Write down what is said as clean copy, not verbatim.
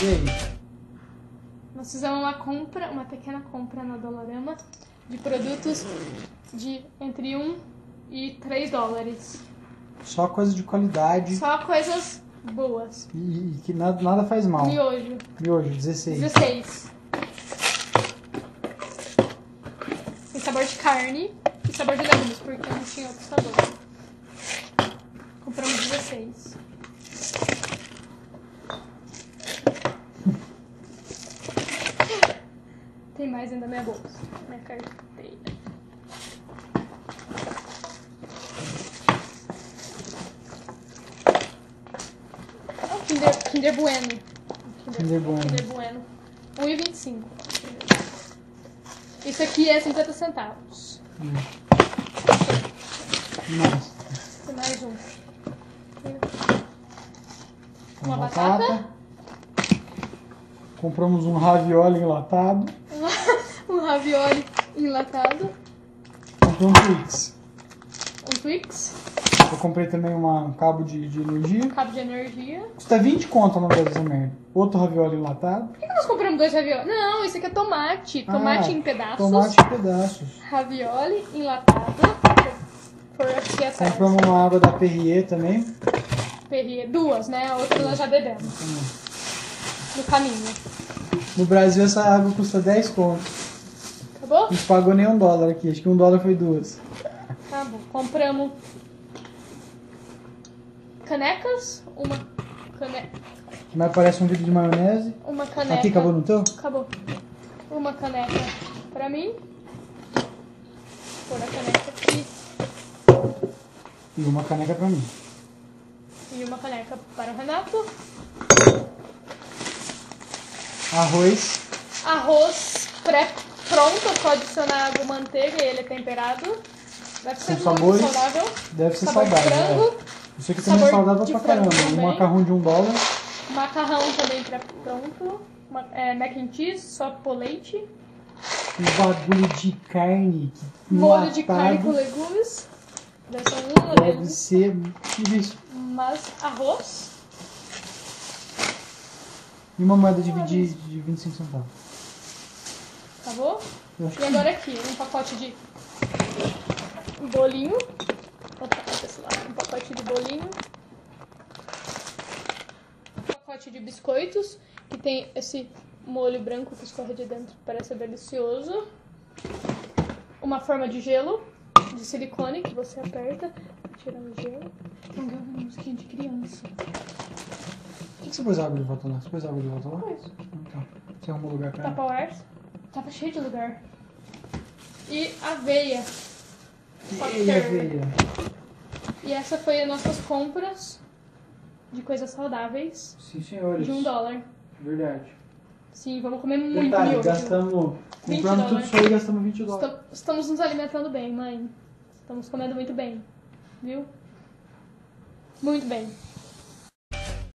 E aí? Nós fizemos uma pequena compra na Dollarama de produtos de entre 1 e 3 dólares. Só coisa de qualidade. Só coisas boas. E que nada faz mal. Miojo. Miojo, 16. 16. Tem sabor de carne e sabor de legumes, porque não tinha outro sabor. Compramos 16. Tem mais dentro da minha bolsa. Minha carteira. Kinder Bueno. Kinder Bueno. Kinder Bueno. 1,25. Isso aqui é 50 centavos. Nossa. Tem mais um. Uma batata. Compramos um ravioli enlatado. Um ravioli enlatado. Comprei um Twix. Um Twix. Eu comprei também um cabo de energia. Cabo de energia. Custa 20 conto no Brasil essa merda. Outro ravioli enlatado. Por que nós compramos 2 ravioli? Não, isso aqui é tomate. Tomate em pedaços. Tomate em pedaços. Ravioli enlatado. Por aqui atrás. Compramos uma água da Perrier também. Perrier. 2, né? A outra nós já bebemos. No caminho. No Brasil essa água custa 10 conto. Acabou? A gente pagou nem $1 aqui. Acho que $1 foi 2. Tá bom. Compramos canecas. Uma caneca. Mas parece um vidro de maionese. Uma caneca. Aqui, acabou no teu? Acabou. Uma caneca pra mim. Pôr a caneca aqui. E uma caneca pra mim. E uma caneca para o Renato. Arroz pré-pronto para adicionar água, manteiga e ele é temperado. Deve ser Com muito sabores, saudável. deve ser Sabor de saudável. frango. Isso aqui também é Sabor saudável de pra frango caramba. também. Um macarrão de $1. Macarrão também pré-pronto. Mac and cheese, só por leite. Um bagulho de carne. Molho de carne enlatado. com legumes. Deve ser um Deve legume. ser difícil. Mas arroz. E uma moeda de 25 centavos. Acabou? Eu acho E agora aqui, um pacote de bolinho. Opa, desse lado, um pacote de bolinho. Um pacote de biscoitos, que tem esse molho branco que escorre de dentro, parece ser delicioso. Uma forma de gelo, de silicone, que você aperta, tira o gelo. Estão gravando musiquinha de criança. Por que você pôs água de volta lá? Você pôs água de volta lá? Pois. Então, você arrumou lugar pra ela? Tupperware. Tava cheio de lugar. E aveia. E aveia? E essa foi as nossas compras de coisas saudáveis Sim, senhores. de $1. Verdade. Sim, vamos comer muito Detalhe, miojo. gastamos... 20 Compramos tudo dólares. isso aí e gastamos $20. Estamos nos alimentando bem, mãe. Estamos comendo muito bem. Viu? Muito bem.